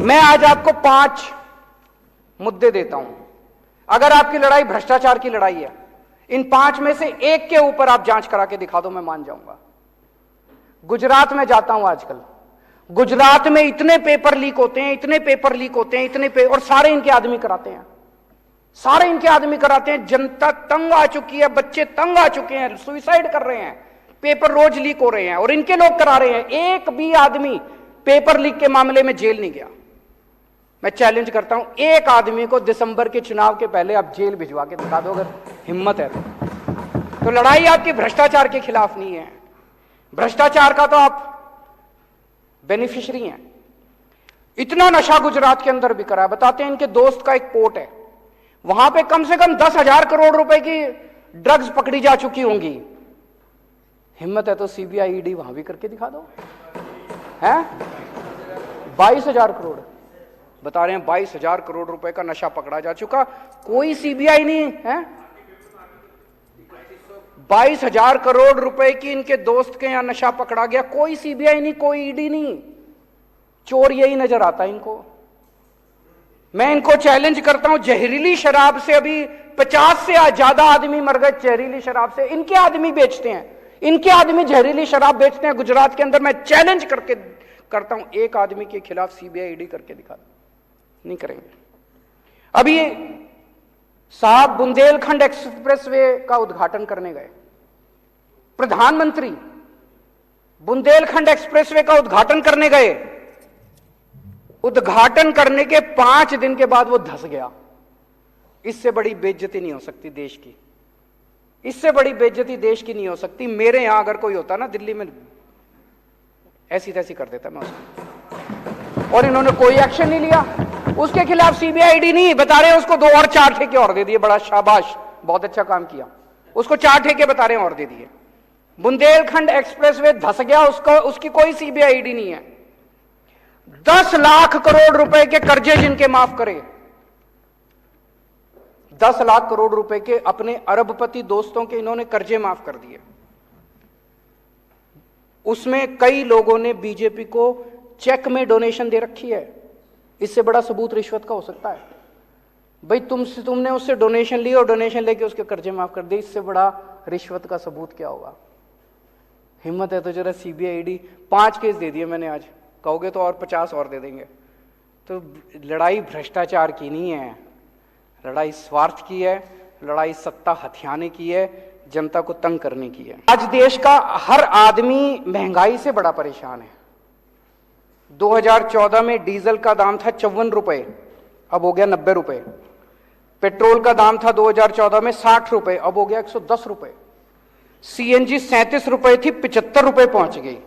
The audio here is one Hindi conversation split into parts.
मैं आज आपको 5 मुद्दे देता हूं। अगर आपकी लड़ाई भ्रष्टाचार की लड़ाई है, इन 5 में से एक के ऊपर आप जांच करा के दिखा दो, मैं मान जाऊंगा। गुजरात में जाता हूं आजकल, गुजरात में इतने पेपर लीक होते हैं, इतने पेपर लीक होते हैं, और सारे इनके आदमी कराते हैं, सारे इनके आदमी कराते हैं। जनता तंग आ चुकी है, बच्चे तंग आ चुके हैं, सुसाइड कर रहे हैं, पेपर रोज लीक हो रहे हैं और इनके लोग करा रहे हैं। एक भी आदमी पेपर लीक के मामले में जेल नहीं गया। मैं चैलेंज करता हूं, एक आदमी को दिसंबर के चुनाव के पहले आप जेल भिजवा के दिखा दो, अगर हिम्मत है तो लड़ाई आपकी भ्रष्टाचार के खिलाफ नहीं है, भ्रष्टाचार का तो आप बेनिफिशियरी हैं। इतना नशा गुजरात के अंदर बिक रहा है। बताते हैं, इनके दोस्त का एक पोर्ट है, वहां पे कम से कम 10,000 करोड़ रुपए की ड्रग्स पकड़ी जा चुकी होंगी। हिम्मत है तो सीबीआई ईडी वहां भी करके दिखा दो। हैं 22,000 करोड़ बता रहे हैं, 22,000 करोड़ रुपए का नशा पकड़ा जा चुका, कोई सीबीआई नहीं है। 22,000 करोड़ रुपए की इनके दोस्त के यहां नशा पकड़ा गया, कोई सीबीआई नहीं, कोई ईडी नहीं। चोर यही नजर आता है इनको। मैं इनको चैलेंज करता हूं, जहरीली शराब से अभी 50 से ज्यादा आदमी मर गए। जहरीली शराब से इनके आदमी बेचते हैं, इनके आदमी जहरीली शराब बेचते हैं गुजरात के अंदर। मैं चैलेंज करके करता हूं, एक आदमी के खिलाफ सीबीआई ईडी करके दिखा दो, नहीं करेंगे। अभी साहब बुंदेलखंड एक्सप्रेसवे का उद्घाटन करने गए, प्रधानमंत्री बुंदेलखंड एक्सप्रेसवे का उद्घाटन करने गए, उद्घाटन करने के 5 दिन के बाद वो धंस गया। इससे बड़ी बेइज्जती नहीं हो सकती देश की, इससे बड़ी बेइज्जती देश की नहीं हो सकती। मेरे यहां अगर कोई होता ना दिल्ली में, ऐसी तैसी कर देता मैं उसको, और इन्होंने कोई एक्शन नहीं लिया। उसके खिलाफ सीबीआई ईडी नहीं, बता रहे हैं उसको 2 और 4 ठेके और दे दिए। बड़ा शाबाश, बहुत अच्छा काम किया। उसको 4 ठेके बता रहे हैं और दे दिए। बुंदेलखंड एक्सप्रेसवे धंस गया, उसको उसकी कोई सीबीआई ईडी नहीं है। 10 लाख करोड़ रुपए के कर्जे जिनके माफ करे, 10 लाख करोड़ रुपए के अपने अरबपति दोस्तों के इन्होंने कर्जे माफ कर दिए। उसमें कई लोगों ने बीजेपी को चेक में डोनेशन दे रखी है। इससे बड़ा सबूत रिश्वत का हो सकता है? भाई तुमने उससे डोनेशन ली और डोनेशन लेके उसके कर्जे माफ कर दिए, इससे बड़ा रिश्वत का सबूत क्या होगा? हिम्मत है तो जरा सीबीआई ईडी। 5 केस दे दिए मैंने आज, कहोगे तो और 50 और दे देंगे। तो लड़ाई भ्रष्टाचार की नहीं है, लड़ाई स्वार्थ की है, लड़ाई सत्ता हथियाने की है, जनता को तंग करने की है। आज देश का हर आदमी महंगाई से बड़ा परेशान है। 2014 में डीजल का दाम था 54 रुपए, अब हो गया 90 रुपए। पेट्रोल का दाम था 2014 में 60 रुपए, अब हो गया 110 रुपए। सीएनजी 37 रुपए थी, 75 रुपए पहुंच गई।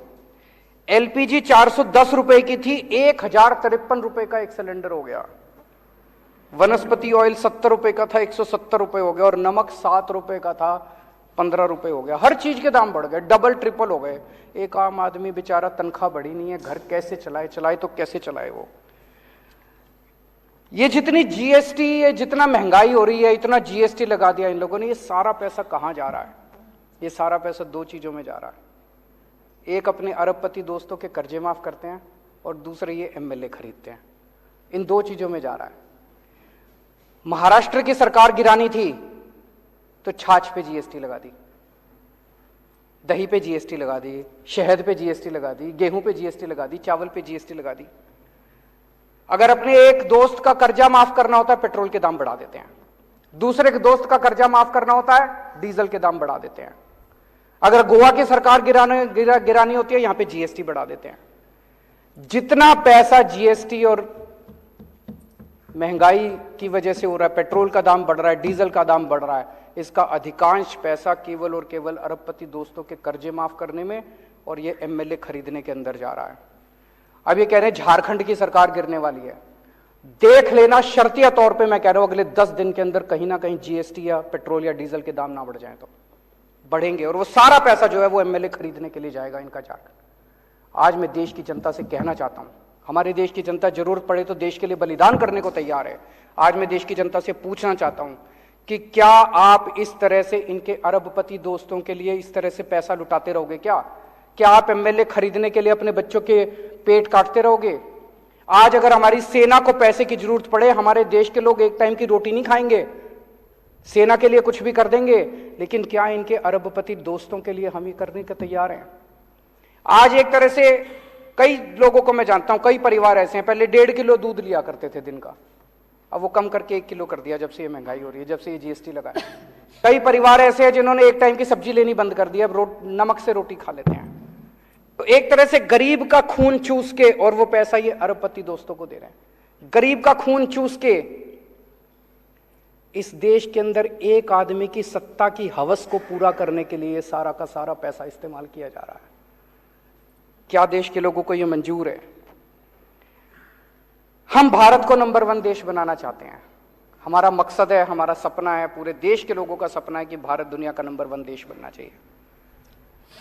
एलपीजी 410 रुपए की थी, 1053 रुपए का एक सिलेंडर हो गया। वनस्पति ऑयल 70 रुपए का था, 170 रुपए हो गया। और नमक 7 रुपए का था, 15 रुपए हो गया। हर चीज के दाम बढ़ गए, डबल ट्रिपल हो गए। एक आम आदमी बेचारा, तनख्वाह बढ़ी नहीं है, घर कैसे चलाए? चलाए तो कैसे चलाए वो? ये जितनी जीएसटी, ये जितना महंगाई हो रही है, इतना जीएसटी लगा दिया इन लोगों ने, ये सारा पैसा कहां जा रहा है? ये सारा पैसा 2 चीजों में जा रहा है। एक अपने अरबपति दोस्तों के कर्जे माफ करते हैं, और दूसरे ये एमएलए खरीदते हैं। इन 2 चीजों में जा रहा है। महाराष्ट्र की सरकार गिरानी थी तो छाछ पे जीएसटी लगा दी, दही पे जीएसटी लगा दी, शहद पे जीएसटी लगा दी, गेहूं पे जीएसटी लगा दी, चावल पे जीएसटी लगा दी। अगर अपने एक दोस्त का कर्जा माफ करना होता है, पेट्रोल के दाम बढ़ा देते हैं। दूसरे के दोस्त का कर्जा माफ करना होता है, डीजल के दाम बढ़ा देते हैं। अगर गोवा की सरकार गिरानी होती है, यहां पे जीएसटी बढ़ा देते हैं। जितना पैसा जीएसटी और महंगाई की वजह से हो रहा है, पेट्रोल का दाम बढ़ रहा है, डीजल का दाम बढ़ रहा है, इसका अधिकांश पैसा केवल और केवल अरबपति दोस्तों के कर्जे माफ करने में और ये एमएलए खरीदने के अंदर जा रहा है। अब ये कह रहे हैं झारखंड की सरकार गिरने वाली है। देख लेना, शर्तिया तौर पे मैं कह रहा हूं, अगले 10 दिन के अंदर कहीं ना कहीं जीएसटी या पेट्रोल या डीजल के दाम ना बढ़ जाए तो बढ़ेंगे, और वो सारा पैसा जो है वो एमएलए खरीदने के लिए जाएगा इनका झारखंड। आज मैं देश की जनता से कहना चाहता हूं, हमारे देश की जनता जरूरत पड़े तो देश के लिए बलिदान करने को तैयार है। आज मैं देश की जनता से पूछना चाहता हूं कि क्या आप इस तरह से इनके अरबपति दोस्तों के लिए इस तरह से पैसा लुटाते रहोगे? क्या आप एमएलए खरीदने के लिए अपने बच्चों के पेट काटते रहोगे? आज अगर हमारी सेना को पैसे की जरूरत पड़े, हमारे देश के लोग एक टाइम की रोटी नहीं खाएंगे, सेना के लिए कुछ भी कर देंगे, लेकिन क्या इनके अरबपति दोस्तों के लिए हम ये करने के तैयार हैं? आज एक तरह से कई लोगों को मैं जानता हूं, कई परिवार ऐसे हैं, पहले 1.5 किलो दूध लिया करते थे दिन का, अब वो कम करके 1 किलो कर दिया जब से ये महंगाई हो रही है, जब से ये जीएसटी लगा है। कई परिवार ऐसे हैं जिन्होंने एक टाइम की सब्जी लेनी बंद कर दी, अब नमक से रोटी खा लेते हैं। तो एक तरह से गरीब का खून चूस के, और वो पैसा ये अरबपति दोस्तों को दे रहे हैं, गरीब का खून चूस के इस देश के अंदर एक आदमी की सत्ता की हवस को पूरा करने के लिए सारा का सारा पैसा इस्तेमाल किया जा रहा है। क्या देश के लोगों को यह मंजूर है? हम भारत को नंबर 1 देश बनाना चाहते हैं, हमारा मकसद है, हमारा सपना है, पूरे देश के लोगों का सपना है कि भारत दुनिया का नंबर 1 देश बनना चाहिए।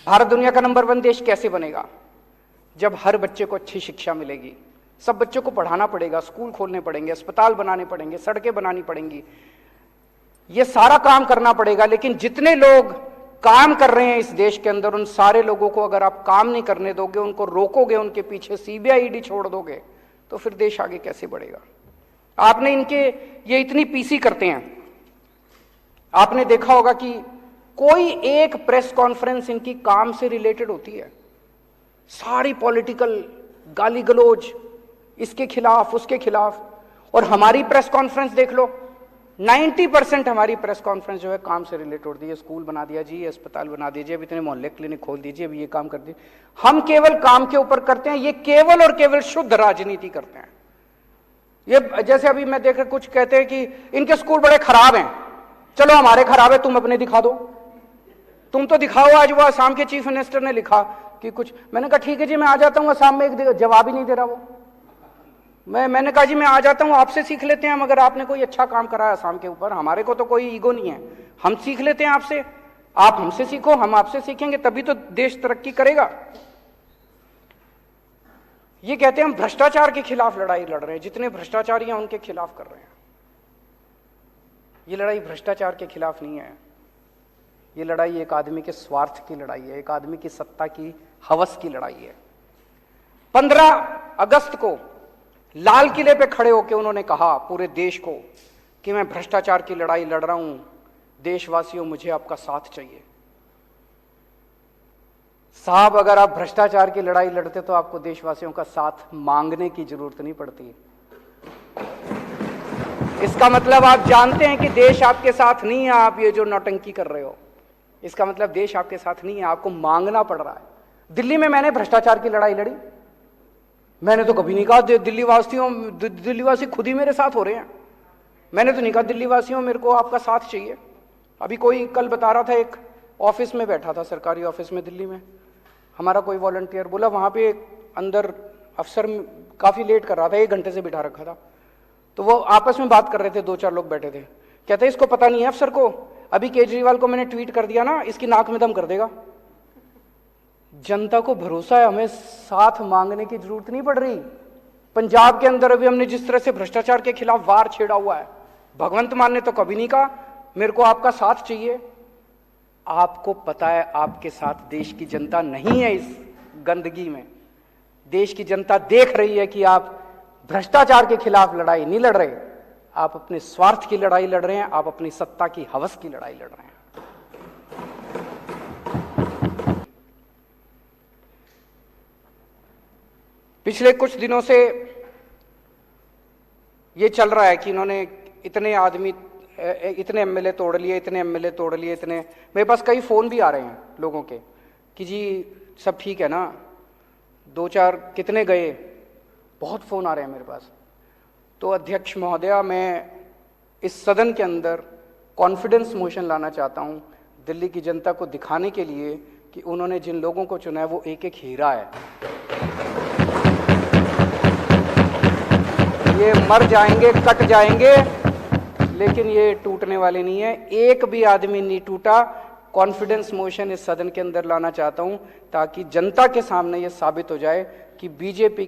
भारत दुनिया का नंबर 1 देश कैसे बनेगा? जब हर बच्चे को अच्छी शिक्षा मिलेगी, सब बच्चों को पढ़ाना पड़ेगा, स्कूल खोलने पड़ेंगे, अस्पताल बनाने पड़ेंगे, सड़कें बनानी पड़ेंगी, ये सारा काम करना पड़ेगा। लेकिन जितने लोग काम कर रहे हैं इस देश के अंदर, उन सारे लोगों को अगर आप काम नहीं करने दोगे, उनको रोकोगे, उनके पीछे सीबीआई ईडी छोड़ दोगे, तो फिर देश आगे कैसे बढ़ेगा? आपने इनके ये इतनी पीसी करते हैं, आपने देखा होगा कि कोई एक प्रेस कॉन्फ्रेंस इनकी काम से रिलेटेड होती है, सारी पॉलिटिकल गाली गलौज इसके खिलाफ उसके खिलाफ। और हमारी प्रेस कॉन्फ्रेंस देख लो, 90% हमारी प्रेस कॉन्फ्रेंस जो है काम से रिलेटेड होती है। स्कूल बना दिया जी, अस्पताल बना दीजिए, अब इतने मोहल्ले क्लिनिक खोल दीजिए, अब ये काम कर दीजिए। हम केवल काम के ऊपर करते हैं, ये केवल और केवल शुद्ध राजनीति करते हैं। ये जैसे अभी मैं देख कुछ कहते हैं कि इनके स्कूल बड़े खराब हैं, चलो हमारे खराब है, तुम अपने दिखा दो, तुम तो दिखाओ। आज वो असम के चीफ मिनिस्टर ने लिखा कि कुछ, मैंने कहा ठीक है जी मैं आ जाता हूं, असम में एक जवाब ही नहीं दे रहा वो। मैंने कहा जी मैं आ जाता हूं, आपसे सीख लेते हैं, मगर आपने कोई अच्छा काम करा है असम के ऊपर, हमारे को तो कोई ईगो नहीं है, हम सीख लेते हैं आपसे, आप हमसे सीखो, हम आपसे सीखेंगे, तभी तो देश तरक्की करेगा। ये कहते हैं हम भ्रष्टाचार के खिलाफ लड़ाई लड़ रहे हैं, जितने भ्रष्टाचारी हैं उनके खिलाफ कर रहे हैं। ये लड़ाई भ्रष्टाचार के खिलाफ नहीं है, ये लड़ाई एक आदमी के स्वार्थ की लड़ाई है, एक आदमी की सत्ता की हवस की लड़ाई है। 15 अगस्त को लाल किले पे खड़े होकर उन्होंने कहा पूरे देश को कि मैं भ्रष्टाचार की लड़ाई लड़ रहा हूं, देशवासियों मुझे आपका साथ चाहिए। साहब अगर आप भ्रष्टाचार की लड़ाई लड़ते तो आपको देशवासियों का साथ मांगने की जरूरत नहीं पड़ती। इसका मतलब आप जानते हैं कि देश आपके साथ नहीं है, आप ये जो नौटंकी कर रहे हो, इसका मतलब देश आपके साथ नहीं है, आपको मांगना पड़ रहा है। दिल्ली में मैंने भ्रष्टाचार की लड़ाई लड़ी, मैंने तो कभी नहीं कहा दिल्लीवासी खुद ही मेरे साथ हो रहे हैं, मैंने तो नहीं कहा दिल्लीवासियों मेरे को आपका साथ चाहिए। अभी कोई कल बता रहा था, एक ऑफिस में बैठा था, सरकारी ऑफिस में दिल्ली में, हमारा कोई वॉलंटियर बोला वहां पे अंदर अफसर काफी लेट कर रहा था, 1 घंटे से बिठा रखा था, तो वो आपस में बात कर रहे थे, 2-4 लोग बैठे थे, कहते इसको पता नहीं है अफसर को, अभी केजरीवाल को मैंने ट्वीट कर दिया ना, इसकी नाक में दम कर देगा। जनता को भरोसा है, हमें साथ मांगने की जरूरत नहीं पड़ रही। पंजाब के अंदर अभी हमने जिस तरह से भ्रष्टाचार के खिलाफ वार छेड़ा हुआ है, भगवंत मान ने तो कभी नहीं कहा मेरे को आपका साथ चाहिए। आपको पता है आपके साथ देश की जनता नहीं है, इस गंदगी में देश की जनता देख रही है कि आप भ्रष्टाचार के खिलाफ लड़ाई नहीं लड़ रहे, आप अपने स्वार्थ की लड़ाई लड़ रहे हैं, आप अपनी सत्ता की हवस की लड़ाई लड़ रहे हैं। पिछले कुछ दिनों से ये चल रहा है कि इन्होंने इतने आदमी, इतने एमएलए तोड़ लिए, इतने एमएलए तोड़ लिए, इतने, मेरे पास कई फोन भी आ रहे हैं लोगों के कि जी सब ठीक है ना, 2-4 कितने गए, बहुत फोन आ रहे हैं मेरे पास। तो अध्यक्ष महोदया, मैं इस सदन के अंदर कॉन्फिडेंस मोशन लाना चाहता हूं, दिल्ली की जनता को दिखाने के लिए कि उन्होंने जिन लोगों को चुना है वो एक-एक हीरा है। ये मर जाएंगे, कट जाएंगे, लेकिन ये टूटने वाले नहीं है, एक भी आदमी नहीं टूटा। कॉन्फिडेंस मोशन इस सदन के अंदर लाना चाहता हूं ताकि जनता के सामने ये साबित हो जाए कि बीजेपी